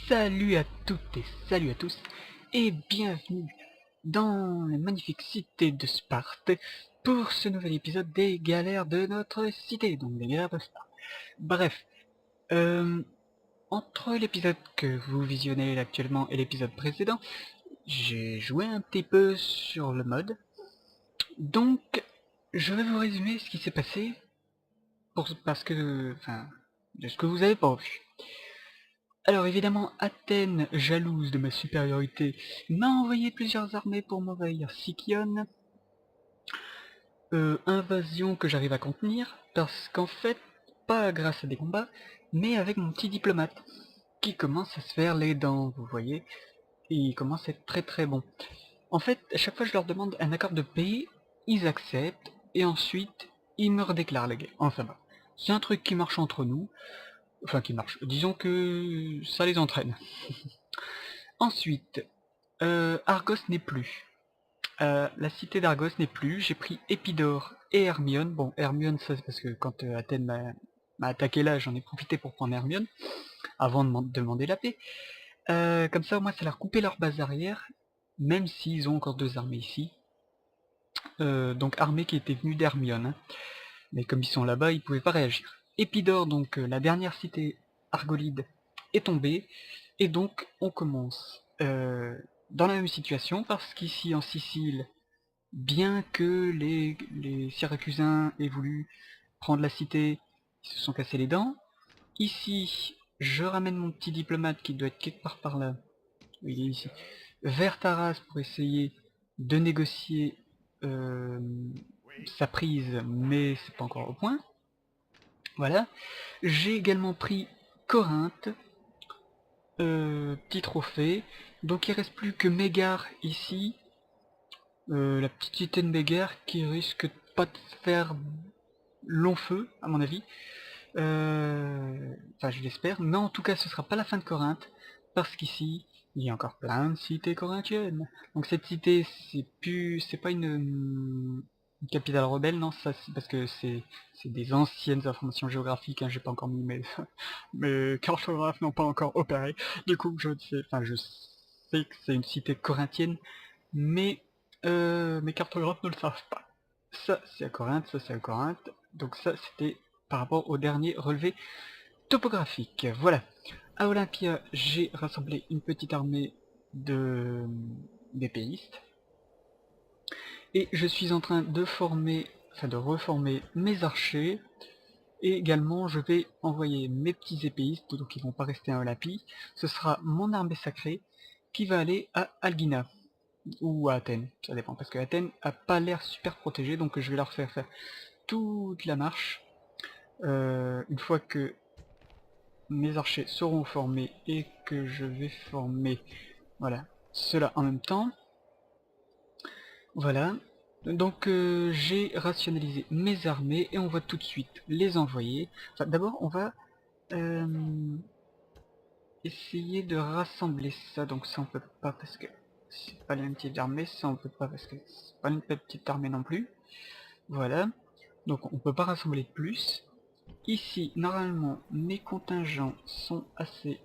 Salut à toutes et salut à tous, et bienvenue dans la magnifique cité de Sparte pour ce nouvel épisode des galères de notre cité, donc des galères de Sparte. Bref, entre l'épisode que vous visionnez actuellement et l'épisode précédent, j'ai joué un petit peu sur le mode, donc je vais vous résumer ce qui s'est passé, parce que, de ce que vous avez pas vu. Alors évidemment, Athènes, jalouse de ma supériorité, m'a envoyé plusieurs armées pour m'envahir Sicyon. Invasion que j'arrive à contenir, parce qu'en fait, pas grâce à des combats, mais avec mon petit diplomate, qui commence à se faire les dents, vous voyez, et il commence à être très très bon. En fait, à chaque fois je leur demande un accord de paix, ils acceptent, et ensuite, ils me redéclarent la guerre. Enfin bon, c'est un truc qui marche entre nous, enfin qui marche, disons que ça les entraîne. Ensuite, Argos n'est plus. La cité d'Argos n'est plus, j'ai pris Épidore et Hermione. Bon, Hermione, ça c'est parce que quand Athènes m'a attaqué là, j'en ai profité pour prendre Hermione, avant de demander la paix. Comme ça, au moins, ça leur coupait leur base arrière, même s'ils ont encore deux armées ici. Donc armée qui était venue d'Hermione, hein. Mais comme ils sont là-bas, ils pouvaient pas réagir. Épidore, donc la dernière cité argolide, est tombée, et donc on commence dans la même situation, parce qu'ici en Sicile, bien que les Syracusains aient voulu prendre la cité, ils se sont cassés les dents. Ici, je ramène mon petit diplomate qui doit être quelque part par là, il est ici, vers Taras pour essayer de négocier sa prise, mais c'est pas encore au point. Voilà. J'ai également pris Corinthe, petit trophée. Donc il reste plus que Mégare ici, la petite cité de Mégare qui risque pas de faire long feu, à mon avis. Enfin, je l'espère. Mais en tout cas, ce sera pas la fin de Corinthe, parce qu'ici, il y a encore plein de cités corinthiennes. Donc cette cité, c'est pas une capitale rebelle, non, ça c'est parce que c'est des anciennes informations géographiques, hein, j'ai pas encore mis mes cartographes n'ont pas encore opéré. Du coup, je sais que c'est une cité corinthienne, mais mes cartographes ne le savent pas. Ça c'est à Corinthe, ça c'est à Corinthe, donc ça c'était par rapport au dernier relevé topographique. Voilà. À Olympia, j'ai rassemblé une petite armée d'épéistes. Et je suis en train de de reformer mes archers. Et également, je vais envoyer mes petits épéistes, donc ils vont pas rester à Olympie. Ce sera mon armée sacrée qui va aller à Algina. Ou à Athènes, ça dépend, parce que Athènes a pas l'air super protégée, donc je vais leur faire faire toute la marche. Une fois que mes archers seront formés et que je vais former, voilà, cela en même temps. Voilà. Donc j'ai rationalisé mes armées et on va tout de suite les envoyer. Enfin, d'abord on va essayer de rassembler ça. Donc ça on peut pas parce que c'est pas la même type d'armée. Ça on peut pas parce que c'est pas une petite armée non plus. Voilà. Donc on peut pas rassembler plus. Ici, normalement, mes contingents sont assez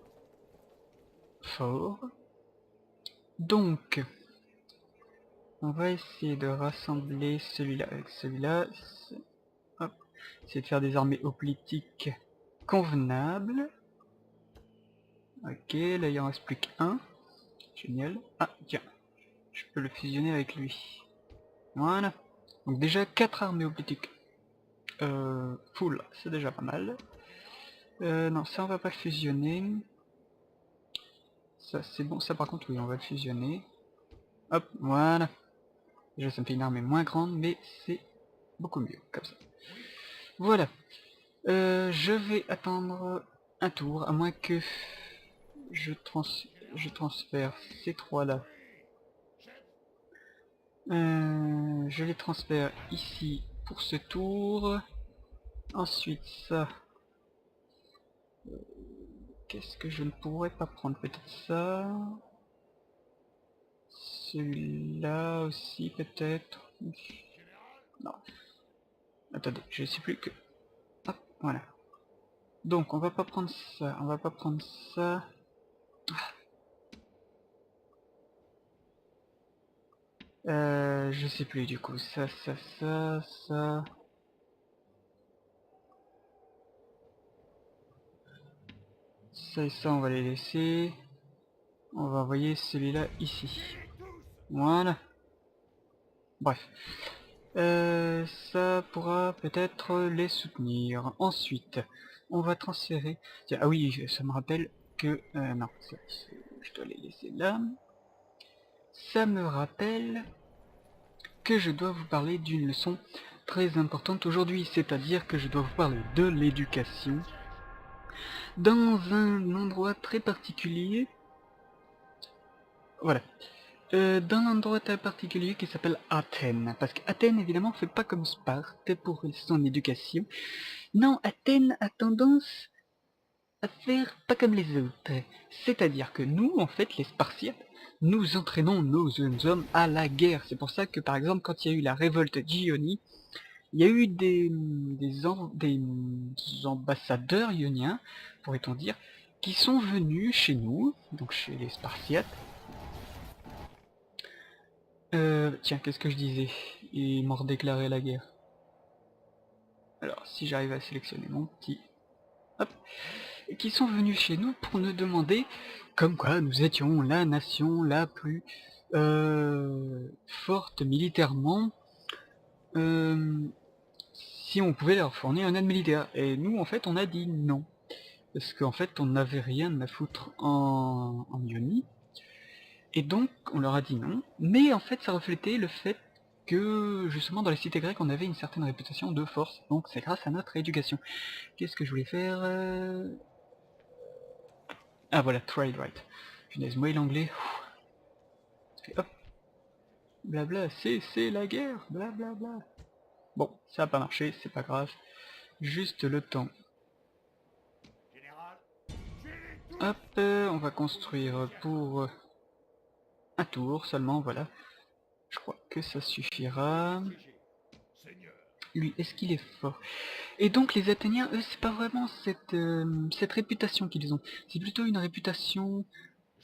forts. Donc, on va essayer de rassembler celui-là avec celui-là. Hop. Essayer de faire des armées hoplitiques convenables. Ok, là il en reste plus qu'un. Génial. Ah, tiens. Je peux le fusionner avec lui. Voilà. Donc déjà 4 armées hoplitiques. Full, c'est déjà pas mal. Non, ça on va pas le fusionner. Ça c'est bon, ça par contre oui, on va le fusionner. Hop, voilà. Déjà ça me fait une armée moins grande, mais c'est beaucoup mieux comme ça. Voilà. Je vais attendre un tour, à moins que je transfère ces trois-là. Je les transfère ici pour ce tour. Ensuite ça. Qu'est-ce que je ne pourrais pas prendre? Peut-être ça. Celui-là aussi peut-être. Non. Attendez, je sais plus que... Hop, voilà. Donc on va pas prendre ça, on va pas prendre ça. Je sais plus du coup, ça... Ça et ça, on va les laisser. On va envoyer celui-là ici. Voilà. Bref. Ça pourra peut-être les soutenir. Ensuite, on va transférer... Tiens, ah oui, ça me rappelle que... non, je dois les laisser là. Ça me rappelle que je dois vous parler d'une leçon très importante aujourd'hui, c'est-à-dire que je dois vous parler de l'éducation dans un endroit très particulier. Voilà. Dans un endroit très particulier qui s'appelle Athènes. Parce qu'Athènes, évidemment, fait pas comme Sparte pour son éducation. Non, Athènes a tendance à faire pas comme les autres. C'est-à-dire que nous, en fait, les Spartiates, nous entraînons nos jeunes hommes à la guerre. C'est pour ça que, par exemple, quand il y a eu la révolte d'Ionie, il y a eu des ambassadeurs ioniens, pourrait-on dire, qui sont venus chez nous, donc chez les Spartiates. Tiens, qu'est-ce que je disais? Ils m'ont redéclaré la guerre. Alors, si j'arrive à sélectionner mon petit... Hop. Qui sont venus chez nous pour nous demander, comme quoi nous étions la nation la plus forte militairement, si on pouvait leur fournir une aide militaire. Et nous, en fait, on a dit non. Parce qu'en fait, on n'avait rien à foutre en Ionie. Et donc, on leur a dit non. Mais en fait, ça reflétait le fait que, justement, dans les cités grecques, on avait une certaine réputation de force. Donc, c'est grâce à notre éducation. Qu'est-ce que je voulais faire Ah, voilà, trade right. Punaise, moi et l'anglais. Hop. Blabla, c'est la guerre. Blablabla. Bon, ça n'a pas marché, c'est pas grave. Juste le temps. Hop, on va construire pour un tour seulement, voilà. Je crois que ça suffira. Lui, est-ce qu'il est fort? Et donc les Athéniens, eux, c'est pas vraiment cette réputation qu'ils ont. C'est plutôt une réputation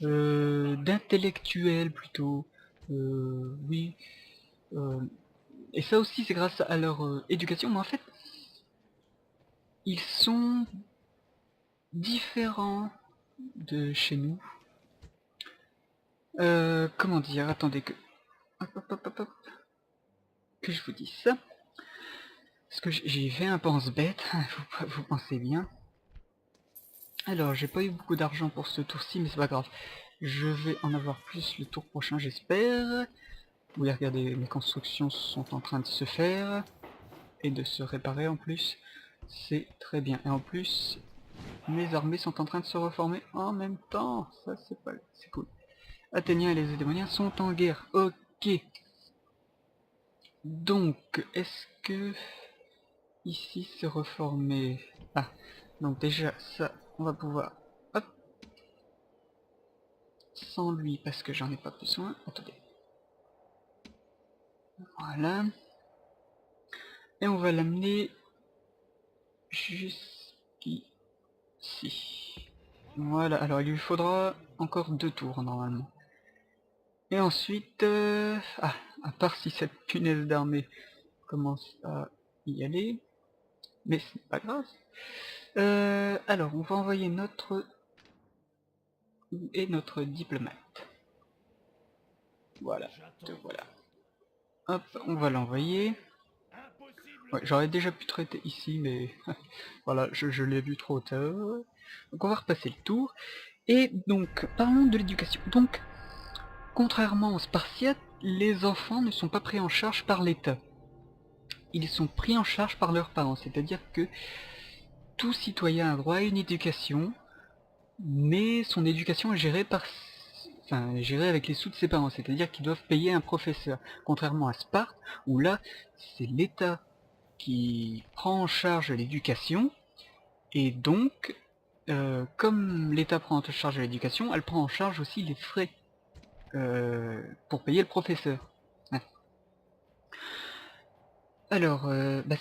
d'intellectuel plutôt. Oui. Et ça aussi, c'est grâce à leur éducation. Mais en fait, ils sont différents de chez nous. Comment dire? Attendez que... Hop, hop, hop, hop, hop. Que je vous dise ça. Parce que j'ai fait un pense-bête, vous pensez bien. Alors, j'ai pas eu beaucoup d'argent pour ce tour-ci, mais c'est pas grave. Je vais en avoir plus le tour prochain, j'espère. Oui, regardez, mes constructions sont en train de se faire. Et de se réparer en plus. C'est très bien. Et en plus, mes armées sont en train de se reformer en même temps. Ça, c'est cool. Athéniens et les Édémoniens sont en guerre. Ok. Donc, est-ce que... Ici, se reformer... Ah, donc déjà, ça, on va pouvoir... Hop. Sans lui, parce que j'en ai pas besoin. Attendez. Voilà. Et on va l'amener jusqu'ici. Voilà, alors il lui faudra encore 2 tours normalement. Et ensuite... Ah, à part si cette punaise d'armée commence à y aller. Mais c'est pas grave. Alors, on va envoyer notre... et notre diplomate. Voilà, te voilà. Hop, on va l'envoyer. Ouais, j'aurais déjà pu traiter ici, mais voilà, je l'ai vu trop tard. Donc on va repasser le tour. Et donc, parlons de l'éducation. Donc, contrairement aux Spartiates, les enfants ne sont pas pris en charge par l'État. Ils sont pris en charge par leurs parents, c'est-à-dire que tout citoyen a droit à une éducation, mais son éducation est gérée par... Enfin, gérée avec les sous de ses parents, c'est-à-dire qu'ils doivent payer un professeur. Contrairement à Sparte, où là, c'est l'État qui prend en charge l'éducation, et donc, comme l'État prend en charge l'éducation, elle prend en charge aussi les frais pour payer le professeur. Ouais. Alors,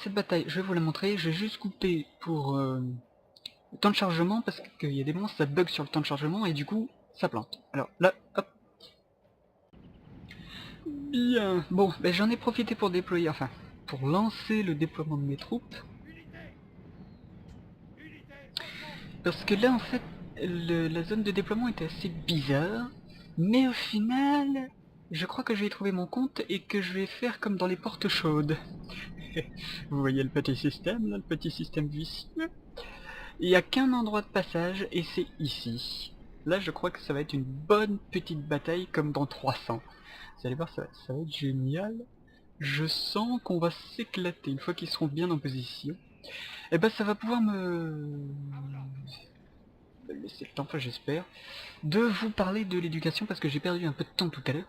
cette bataille, je vais vous la montrer, je vais juste couper pour le temps de chargement, parce qu'il y a des monstres, ça bug sur le temps de chargement, et du coup, ça plante. Alors là, hop. Bien, bon, ben j'en ai profité pour déployer, enfin, pour lancer le déploiement de mes troupes. Parce que là, en fait, la zone de déploiement était assez bizarre, mais au final, je crois que je vais trouver mon compte et que je vais faire comme dans les portes chaudes. Vous voyez le petit système, là, le petit système vicieux? Il n'y a qu'un endroit de passage, et c'est ici. Là, je crois que ça va être une bonne petite bataille comme dans 300. Vous allez voir, ça va être génial. Je sens qu'on va s'éclater une fois qu'ils seront bien en position. Et ben ça va pouvoir me laisser le temps, enfin j'espère, de vous parler de l'éducation parce que j'ai perdu un peu de temps tout à l'heure.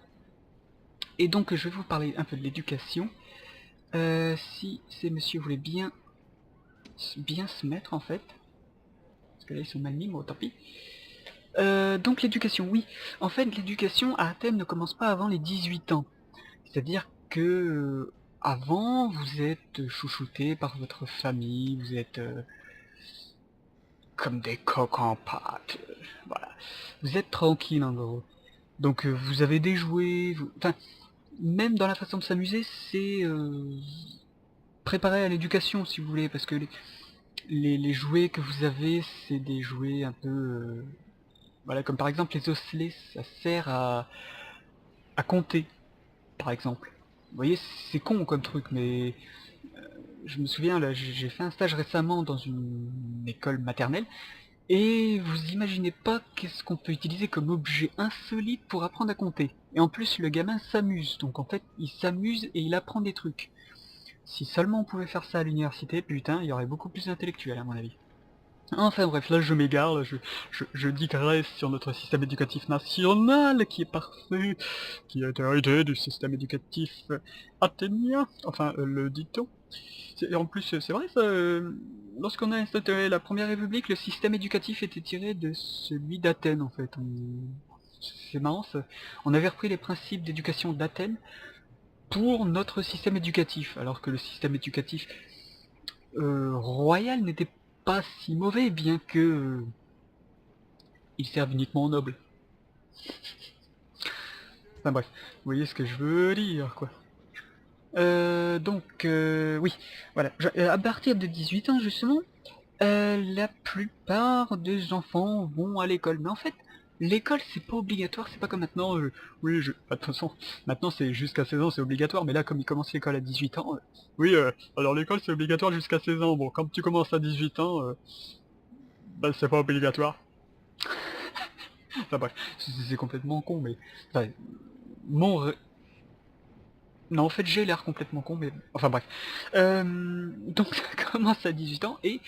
Et donc je vais vous parler un peu de l'éducation. Si ces messieurs voulaient bien se mettre en fait, parce que là ils sont mal mis, mais tant pis. Donc l'éducation, oui. En fait l'éducation à Athènes ne commence pas avant les 18 ans. C'est-à-dire que avant vous êtes chouchouté par votre famille, vous êtes comme des coqs en pâte. Voilà. Vous êtes tranquille en gros. Donc vous avez des jouets, enfin, même dans la façon de s'amuser, c'est préparé à l'éducation si vous voulez, parce que les jouets que vous avez, c'est des jouets un peu... voilà, comme par exemple les osselets, ça sert à compter, par exemple. Vous voyez, c'est con comme truc, mais je me souviens, là, j'ai fait un stage récemment dans une école maternelle, et vous imaginez pas qu'est-ce qu'on peut utiliser comme objet insolite pour apprendre à compter. Et en plus, le gamin s'amuse, donc en fait, il s'amuse et il apprend des trucs. Si seulement on pouvait faire ça à l'université, putain, il y aurait beaucoup plus d'intellectuels à mon avis. Enfin bref, là je m'égare, là, je digresse sur notre système éducatif national qui est parfait, qui a été hérité du système éducatif athénien, enfin le dit-on. En plus c'est vrai ça, lorsqu'on a instauré la première république, le système éducatif était tiré de celui d'Athènes en fait. C'est marrant ça. On avait repris les principes d'éducation d'Athènes pour notre système éducatif, alors que le système éducatif royal n'était pas si mauvais, bien que il serve uniquement aux nobles. Enfin bref, vous voyez ce que je veux dire, quoi. Oui, voilà. À partir de 18 ans, justement, la plupart des enfants vont à l'école. Mais en fait, l'école, c'est pas obligatoire, c'est pas comme maintenant. Oui, de toute façon, maintenant c'est jusqu'à 16 ans, c'est obligatoire, mais là, comme ils commencent l'école à 18 ans, oui, alors l'école c'est obligatoire jusqu'à 16 ans. Bon, quand tu commences à 18 ans, bah, c'est pas obligatoire. Enfin bref, c'est complètement con, mais... Enfin, mon... Non, en fait, j'ai l'air complètement con, mais... Enfin bref. Donc ça commence à 18 ans, et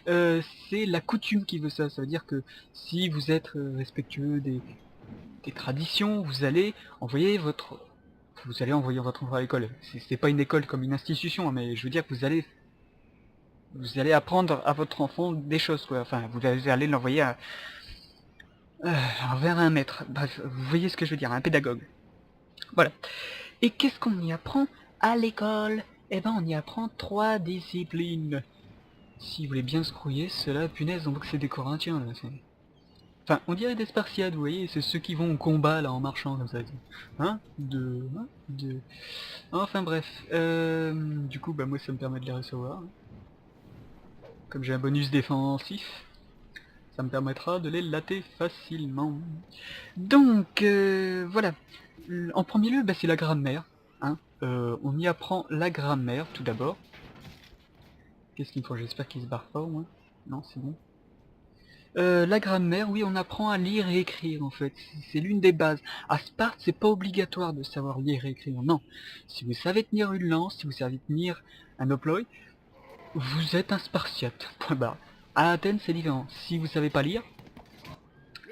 c'est la coutume qui veut ça. Ça veut dire que si vous êtes respectueux des traditions, vous allez envoyer votre enfant à l'école. C'est pas une école comme une institution, hein, mais je veux dire que vous allez apprendre à votre enfant des choses, quoi. Enfin, vous allez l'envoyer vers un maître. Bref, vous voyez ce que je veux dire, un pédagogue. Voilà. Et qu'est-ce qu'on y apprend à l'école? Eh ben, on y apprend 3 disciplines. Si vous voulez bien se grouiller, ceux-là, punaise, on voit que c'est des Corinthiens, là. Enfin, on dirait des Spartiates, vous voyez, c'est ceux qui vont au combat, là, en marchant, comme ça. Hein? De... Enfin, bref. Du coup, bah, moi, ça me permet de les recevoir. Comme j'ai un bonus défensif, ça me permettra de les latter facilement. Donc, voilà. En premier lieu, bah, c'est la grammaire. Hein. On y apprend la grammaire, tout d'abord. Qu'est-ce qu'il me faut? J'espère qu'il se barre pas, au moins. Non, c'est bon. La grammaire, oui, on apprend à lire et écrire, en fait. C'est l'une des bases. À Sparte, c'est pas obligatoire de savoir lire et écrire, non. Si vous savez tenir une lance, si vous savez tenir un hoploi, vous êtes un Spartiate. Point barre. À Athènes, c'est différent. Si vous savez pas lire,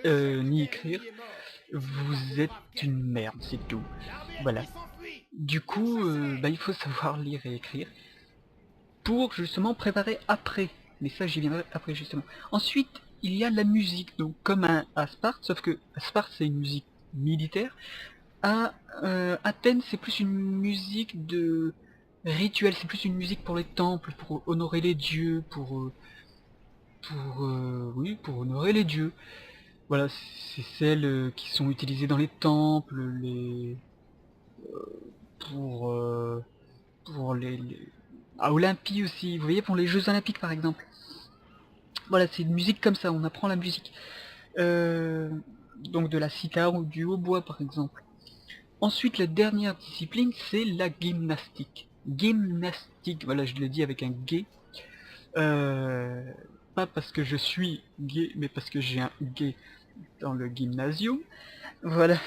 ni écrire, vous êtes une merde, c'est tout. Voilà. Du coup, bah, il faut savoir lire et écrire pour justement préparer après. Mais ça, j'y viendrai après justement. Ensuite, il y a la musique, donc comme à Sparte, sauf que à Sparte c'est une musique militaire. À Athènes, c'est plus une musique de rituel, c'est plus une musique pour les temples, pour honorer les dieux, oui, pour honorer les dieux. Voilà, c'est celles qui sont utilisées dans les temples, pour, pour à Olympie aussi, vous voyez, pour les Jeux Olympiques par exemple. Voilà, c'est une musique comme ça, on apprend la musique. Donc de la cithare ou du hautbois par exemple. Ensuite, la dernière discipline, c'est la gymnastique. Gymnastique, voilà, je le dis avec un gay. Pas parce que je suis gay, mais parce que j'ai un gay dans le gymnasium. Voilà,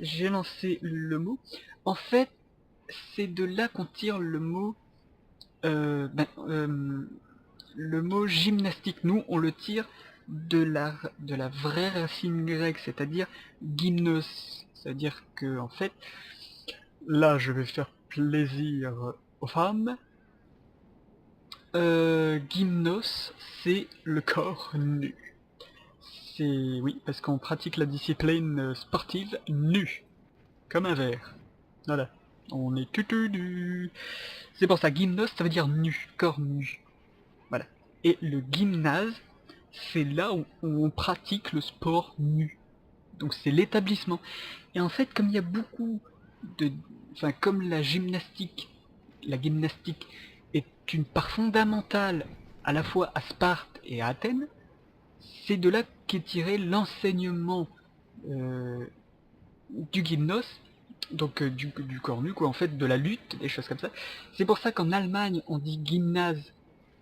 j'ai lancé le mot. En fait, c'est de là qu'on tire le mot, euh, ben, euh, le mot gymnastique. Nous, on le tire de la vraie racine grecque, c'est-à-dire gymnos. C'est-à-dire que, en fait, là, je vais faire plaisir aux femmes. Gymnos, c'est le corps nu. C'est oui, parce qu'on pratique la discipline sportive nue, comme un verre. Voilà. On est tutu nu. C'est pour ça, gymnos, ça veut dire nu, corps nu. Voilà. Et le gymnase, c'est là où on pratique le sport nu. Donc c'est l'établissement. Et en fait, comme il y a beaucoup de... Enfin, comme la gymnastique est une part fondamentale à la fois à Sparte et à Athènes, c'est de là qu'est tiré l'enseignement euh, du gymnos, donc du corps nu, quoi, en fait, de la lutte, des choses comme ça. C'est pour ça qu'en Allemagne, on dit gymnase,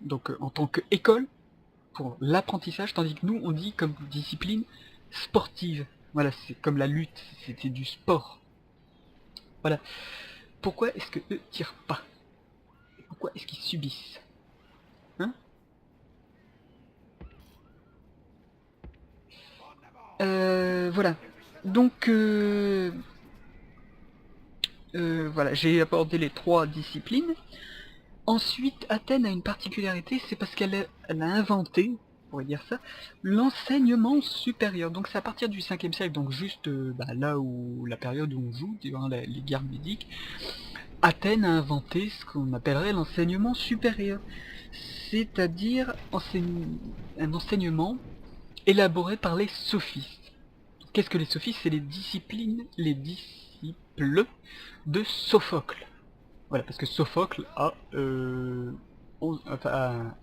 donc en tant qu'école, pour l'apprentissage, tandis que nous, on dit comme discipline sportive. Voilà, c'est comme la lutte, c'était du sport. Voilà. Pourquoi est-ce que eux tirent pas? Pourquoi est-ce qu'ils subissent? Hein? Voilà. Donc, voilà, j'ai abordé les trois disciplines. Ensuite, Athènes a une particularité, c'est parce elle a inventé, on pourrait dire ça, l'enseignement supérieur. Donc c'est à partir du 5e siècle, donc juste là où la période où on joue, durant les guerres médiques, Athènes a inventé ce qu'on appellerait l'enseignement supérieur. C'est-à-dire un enseignement élaboré par les sophistes. Qu'est-ce que les sophistes? C'est les disciples de Sophocle. Voilà, parce que Sophocle a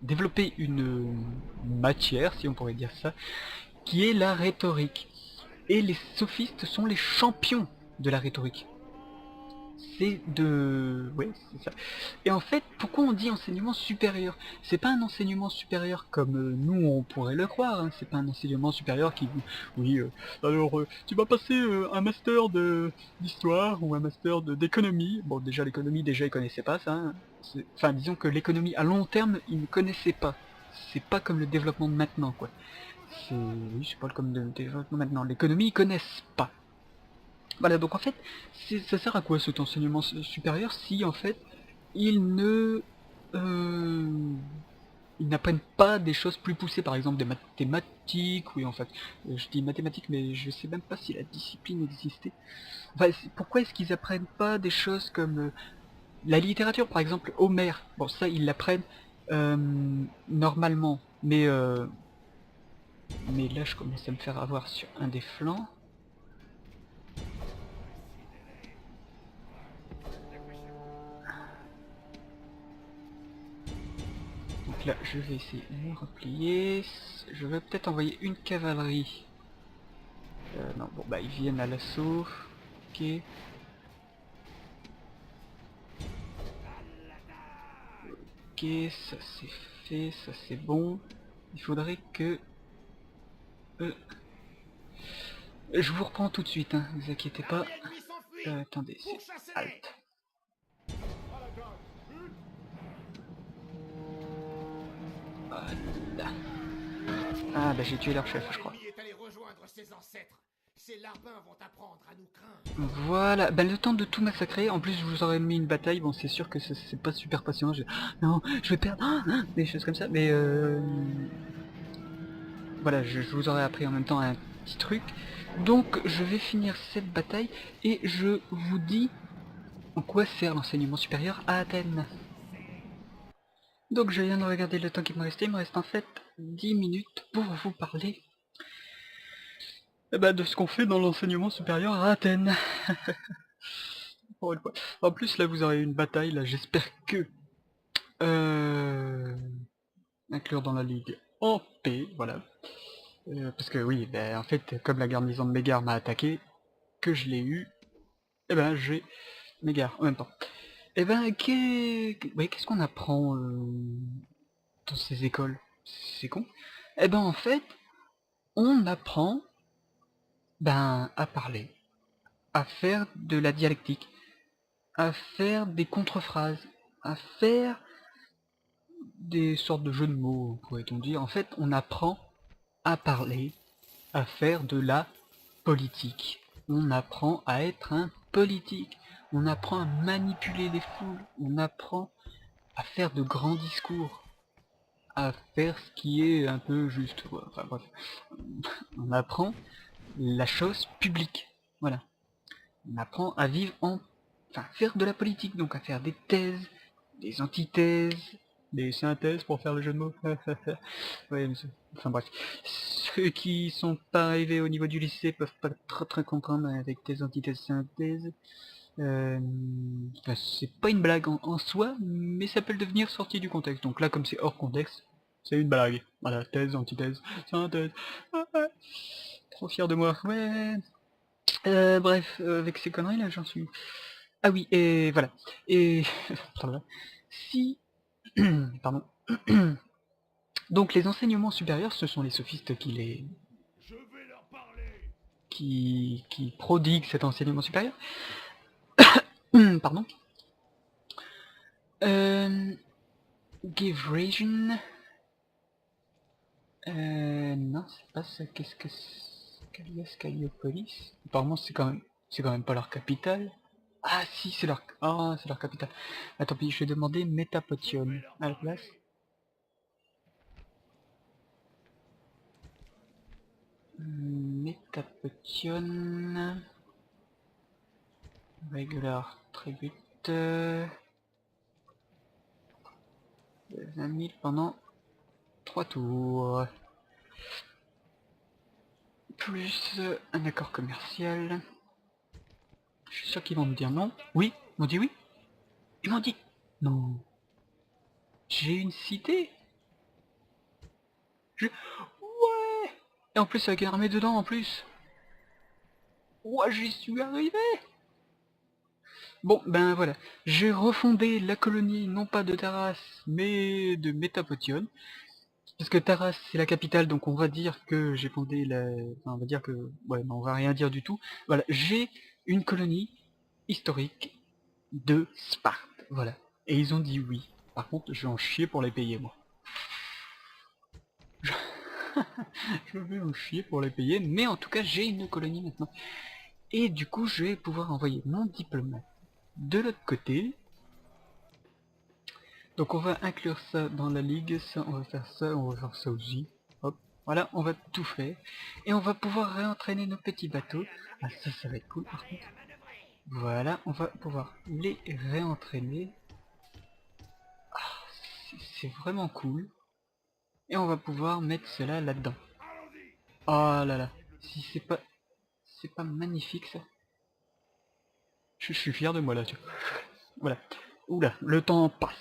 développé une matière, si on pourrait dire ça, qui est la rhétorique. Et les sophistes sont les champions de la rhétorique. C'est de... Oui, c'est ça. Et en fait, pourquoi on dit enseignement supérieur? C'est pas un enseignement supérieur comme nous on pourrait le croire, hein. C'est pas un enseignement supérieur qui... Oui, alors tu vas passer un master d'histoire ou un master d'économie. Bon, déjà l'économie, déjà ils connaissaient pas ça, hein. Enfin, disons que l'économie à long terme, ils ne connaissaient pas. C'est pas comme le développement de maintenant, quoi. Oui, c'est pas comme le développement maintenant. L'économie, ils connaissent pas. Voilà, donc en fait, ça sert à quoi cet enseignement supérieur si en fait ils ne euh, ils n'apprennent pas des choses plus poussées, par exemple des mathématiques, oui en fait, je dis mathématiques mais je sais même pas si la discipline existait. Enfin, pourquoi est-ce qu'ils apprennent pas des choses comme la littérature, par exemple Homère? Bon ça ils l'apprennent normalement, mais là je commence à me faire avoir sur un des flancs. Donc là, je vais essayer de me replier. Je vais peut-être envoyer une cavalerie. Non, bon bah ils viennent à l'assaut. Ok. Ok, ça c'est fait, ça c'est bon. Il faudrait que... euh, je vous reprends tout de suite, hein, vous inquiétez pas. Attendez, c'est Alt. Voilà. Ah bah j'ai tué leur chef, je crois. Voilà, bah le temps de tout massacrer, en plus je vous aurais mis une bataille, bon c'est sûr que c'est pas super passionnant, non, je vais perdre, des choses comme ça, mais voilà, je vous aurais appris en même temps un petit truc. Donc je vais finir cette bataille, et je vous dis en quoi sert l'enseignement supérieur à Athènes. Donc je viens de regarder le temps qui me restait, il me reste en fait 10 minutes pour vous parler de ce qu'on fait dans l'enseignement supérieur à Athènes. Pour une fois. En plus, là, vous aurez une bataille, là, j'espère que... inclure dans la ligue en paix, voilà. Parce que oui, ben, en fait, comme la garnison de Mégare m'a attaqué, que je l'ai eu, et ben j'ai Mégare en même temps. Et ben, qu'est-ce qu'on apprend dans ces écoles? C'est con. Et ben en fait, on apprend à parler, à faire de la dialectique, à faire des contrephrases, à faire des sortes de jeux de mots, pourrait-on dire. En fait, on apprend à parler, à faire de la politique. On apprend à être un politique. On apprend à manipuler les foules. On apprend à faire de grands discours. À faire ce qui est un peu juste. Enfin bref. On apprend la chose publique. Voilà. On apprend à vivre en... Enfin, faire de la politique, donc à faire des thèses, des antithèses, des synthèses pour faire le jeu de mots. Ouais, monsieur. Enfin bref. Ceux qui sont pas arrivés au niveau du lycée peuvent pas très comprendre avec tes antithèses synthèses. Enfin, c'est pas une blague en soi, mais ça peut le devenir sorti du contexte. Donc là, comme c'est hors contexte, c'est une blague. Voilà, thèse, antithèse, synthèse. Ouais, trop fier de moi. Ouais. Bref, avec ces conneries là, j'en suis... Ah oui, et voilà. Et... si... Pardon. Donc les enseignements supérieurs, ce sont les sophistes qui prodiguent cet enseignement supérieur. Pardon. Give region. Non, c'est pas ça. Qu'est-ce que c'est? Callias Calliopolis. Apparemment, c'est quand même pas leur capitale. Ah si, c'est leur... Ah, c'est leur capitale. Ah, tant pis, je vais demander Métapotion à la place. Métapotion... Regular Tribute... 20 000 pendant 3 tours. Plus un accord commercial. Je suis sûr qu'ils vont me dire non. Oui, ils m'ont dit oui. Ils m'ont dit non. J'ai une cité. Ouais. Et en plus avec une armée dedans en plus. Ouais, j'y suis arrivé. Bon, ben voilà. J'ai refondé la colonie, non pas de Taras, mais de Métapotion. Parce que Taras, c'est la capitale, donc on va dire que j'ai fondé la... Enfin, on va dire que... Ouais, mais on va rien dire du tout. Voilà, j'ai une colonie historique de Sparte. Voilà. Et ils ont dit oui. Par contre, je vais en chier pour les payer, moi. Je vais en chier pour les payer, mais en tout cas, j'ai une colonie maintenant. Et du coup, je vais pouvoir envoyer mon diplomate de l'autre côté. Donc on va inclure ça dans la ligue, ça, on va faire ça, on va faire ça aussi. Hop, voilà, on va tout faire. Et on va pouvoir réentraîner nos petits bateaux. Ah ça va être cool par contre. Voilà, on va pouvoir les réentraîner. Ah, c'est vraiment cool. Et on va pouvoir mettre cela là-dedans. Oh là là, si c'est pas magnifique ça. Je suis fier de moi là, tu vois. Voilà. Oula, le temps passe.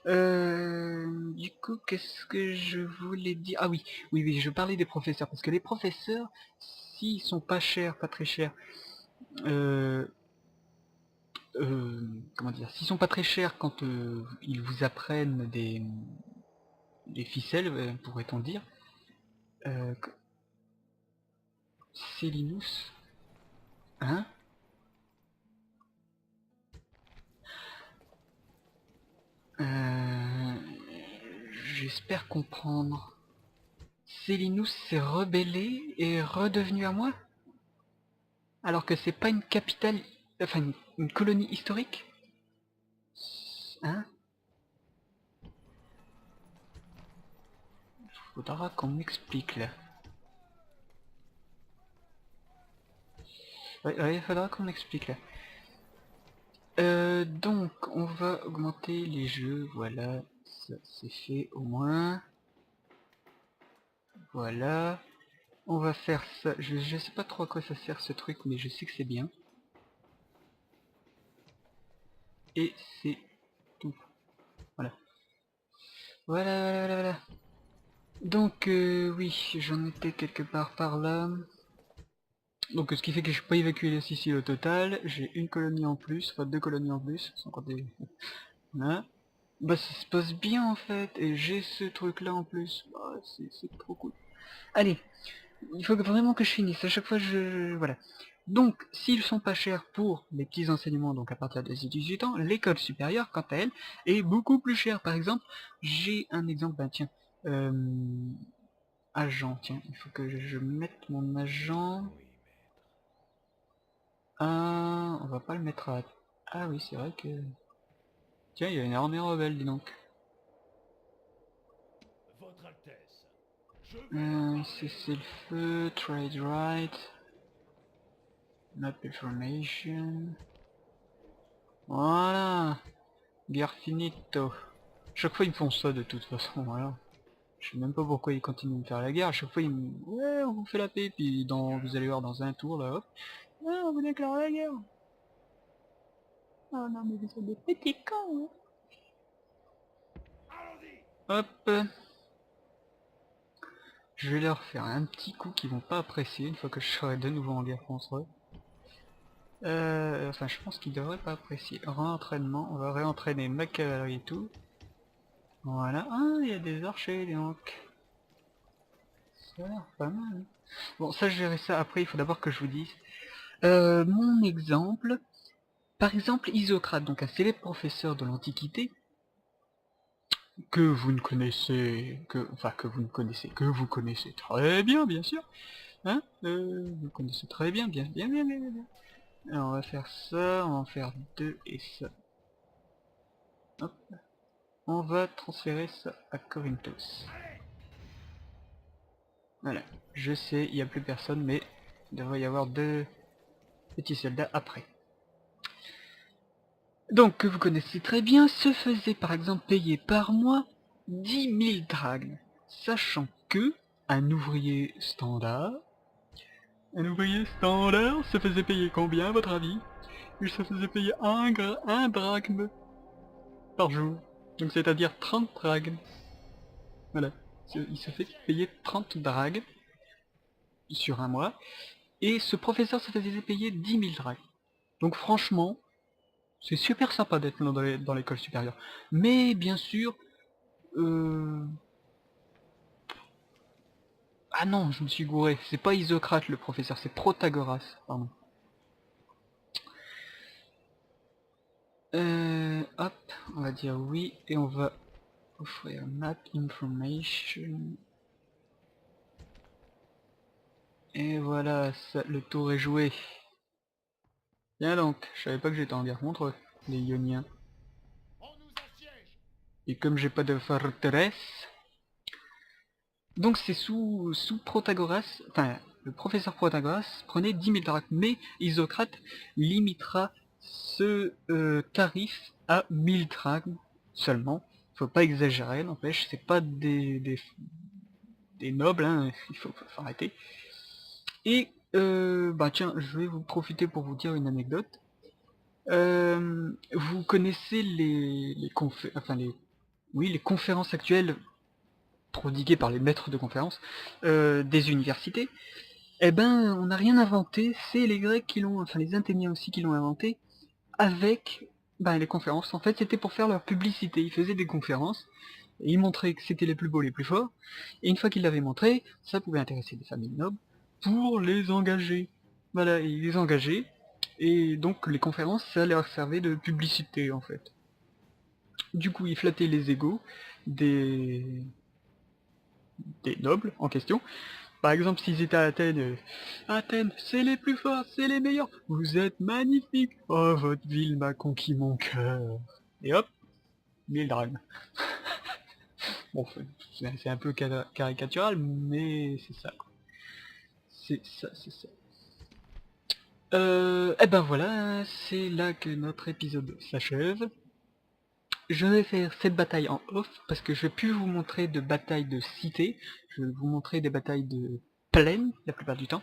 Du coup, qu'est-ce que je voulais dire? Ah oui, oui, je parlais des professeurs, parce que les professeurs, s'ils sont pas chers, pas très chers, euh, comment dire, s'ils sont pas très chers quand ils vous apprennent des ficelles, pourrait-on dire, euh, Célinus, hein? Euh, J'espère comprendre. Célinus s'est rebellé et est redevenu à moi? Alors que c'est pas une capitale, enfin une colonie historique? Hein? Faudra qu'on m'explique là. Ouais, il faudra qu'on m'explique là. Donc, on va augmenter les jeux, voilà. Ça c'est fait au moins. Voilà. On va faire ça. Je sais pas trop à quoi ça sert ce truc, mais je sais que c'est bien. et c'est tout. Voilà. Voilà. Donc oui, j'en étais quelque part par là. Donc ce qui fait que je peux pas évacuer la Sicile au total. J'ai une colonie en plus, enfin 2 colonies en plus, sans compter. Voilà. Bah ça se passe bien en fait, et j'ai ce truc là en plus. Bah, c'est trop cool. Allez, il faut vraiment que je finisse, à chaque fois voilà. Donc, s'ils sont pas chers pour les petits enseignements, donc à partir de 18 ans, l'école supérieure, quant à elle, est beaucoup plus chère. Par exemple, j'ai un exemple, bah tiens, euh, agent, tiens, il faut que je mette mon agent... Ah, on va pas le mettre à... Ah oui, c'est vrai que... Tiens, il y a une armée rebelle, dis donc. C'est le feu, trade right, map information... Voilà, guerre finito. Chaque fois ils me font ça de toute façon, voilà. Je sais même pas pourquoi ils continuent de me faire la guerre, à chaque fois ils me... Ouais, on vous fait la paix, puis vous allez voir dans un tour, là, hop. Ouais, on vous déclare la guerre. Oh non, mais vous êtes des petits cons, hein. Hop. Je vais leur faire un petit coup qu'ils vont pas apprécier une fois que je serai de nouveau en guerre contre eux. Enfin, je pense qu'ils devraient pas apprécier. Réentraînement, on va réentraîner ma cavalerie et tout. Voilà. Ah, il y a des archers, donc. Ça a l'air pas mal. Bon, ça, je verrai ça après, il faut d'abord que je vous dise. Mon exemple, par exemple, Isocrate, donc un célèbre professeur de l'Antiquité, que vous ne connaissez, que vous connaissez très bien, bien sûr, hein, vous connaissez très bien, bien. Alors, on va faire ça, on va en faire 2 et ça. Hop. On va transférer ça à Corinthos. Voilà, je sais, il n'y a plus personne, mais il devrait y avoir 2 petits soldats après. Donc, que vous connaissez très bien, se faisait par exemple payer par mois 10 000 drachmes, sachant que un ouvrier standard se faisait payer combien à votre avis? Il se faisait payer un drachme par jour, donc c'est-à-dire 30 drachmes. Voilà, il se fait payer 30 drachmes sur un mois, et ce professeur se faisait payer 10 000 drachmes. Donc franchement, c'est super sympa d'être dans l'école supérieure. Mais bien sûr, ah non, je me suis gouré. C'est pas Isocrate le professeur, c'est Protagoras, pardon. Hop, on va dire oui, et on va offrir map information. Et voilà, ça, le tour est joué. Bien donc, je savais pas que j'étais en guerre contre eux, les Ioniens. Et comme j'ai pas de forteresse, donc c'est sous Protagoras, enfin, le professeur Protagoras prenait 10 000 drachmes, mais Isocrate limitera ce tarif à 1000 drachmes seulement. Faut pas exagérer, n'empêche, c'est pas des nobles, hein, faut arrêter. Et, bah tiens, je vais vous profiter pour vous dire une anecdote. Vous connaissez les conférences actuelles prodiguées par les maîtres de conférences des universités. Eh ben, on n'a rien inventé, c'est les Grecs qui l'ont, enfin les Athéniens aussi qui l'ont inventé, avec les conférences. En fait, c'était pour faire leur publicité. Ils faisaient des conférences, et ils montraient que c'était les plus beaux, les plus forts, et une fois qu'ils l'avaient montré, ça pouvait intéresser des familles nobles, pour les engager. Voilà, ils les engageaient, et donc les conférences, ça leur servait de publicité, en fait. Du coup, ils flattaient les égos des, des nobles en question. Par exemple, s'ils étaient à Athènes, Athènes, c'est les plus forts, c'est les meilleurs, vous êtes magnifiques, oh, votre ville m'a conquis mon cœur. Et hop, 1000 drachmes. Bon, c'est un peu caricatural, mais c'est ça, quoi. C'est ça. Et ben voilà, c'est là que notre épisode s'achève. Je vais faire cette bataille en off, parce que je vais plus vous montrer de batailles de cité, je vais vous montrer des batailles de plaine, la plupart du temps.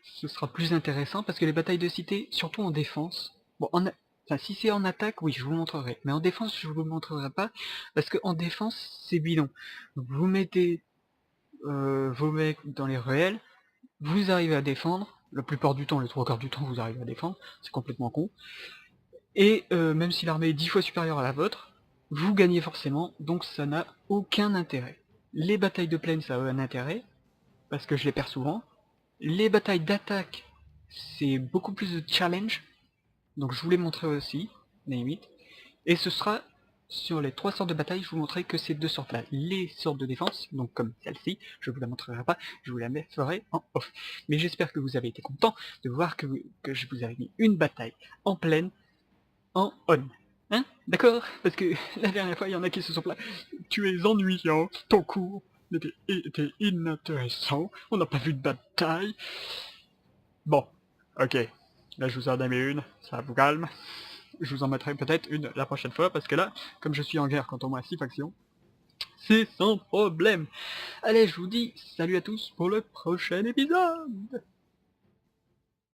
Ce sera plus intéressant, parce que les batailles de cité, surtout en défense, bon, Enfin, si c'est en attaque, oui, je vous montrerai. Mais en défense, je vous montrerai pas, parce que en défense, c'est bidon. Vous mettez vos mecs dans les ruelles, vous arrivez à défendre, la plupart du temps, les 3/4 du temps, vous arrivez à défendre, c'est complètement con. Et même si l'armée est 10 fois supérieure à la vôtre, vous gagnez forcément, donc ça n'a aucun intérêt. Les batailles de plaine, ça a un intérêt, parce que je les perds souvent. Les batailles d'attaque, c'est beaucoup plus de challenge, donc je vous les montrerai aussi, à la limite. Et ce sera, sur les 3 sortes de batailles, je vous montrerai que ces 2 sortes-là. Les sortes de défense, donc comme celle-ci, je vous la montrerai pas, je vous la ferai en off. Mais j'espère que vous avez été content de voir que je vous avais mis une bataille en plaine, en on. Hein? D'accord? Parce que la dernière fois, il y en a qui se sont plaints. Tu es ennuyant, ton cours était inintéressant, on n'a pas vu de bataille. Bon, ok. Là, je vous en donne une, ça vous calme. Je vous en mettrai peut-être une la prochaine fois, parce que là, comme je suis en guerre contre moi à 6 factions, c'est sans problème. Allez, je vous dis salut à tous pour le prochain épisode.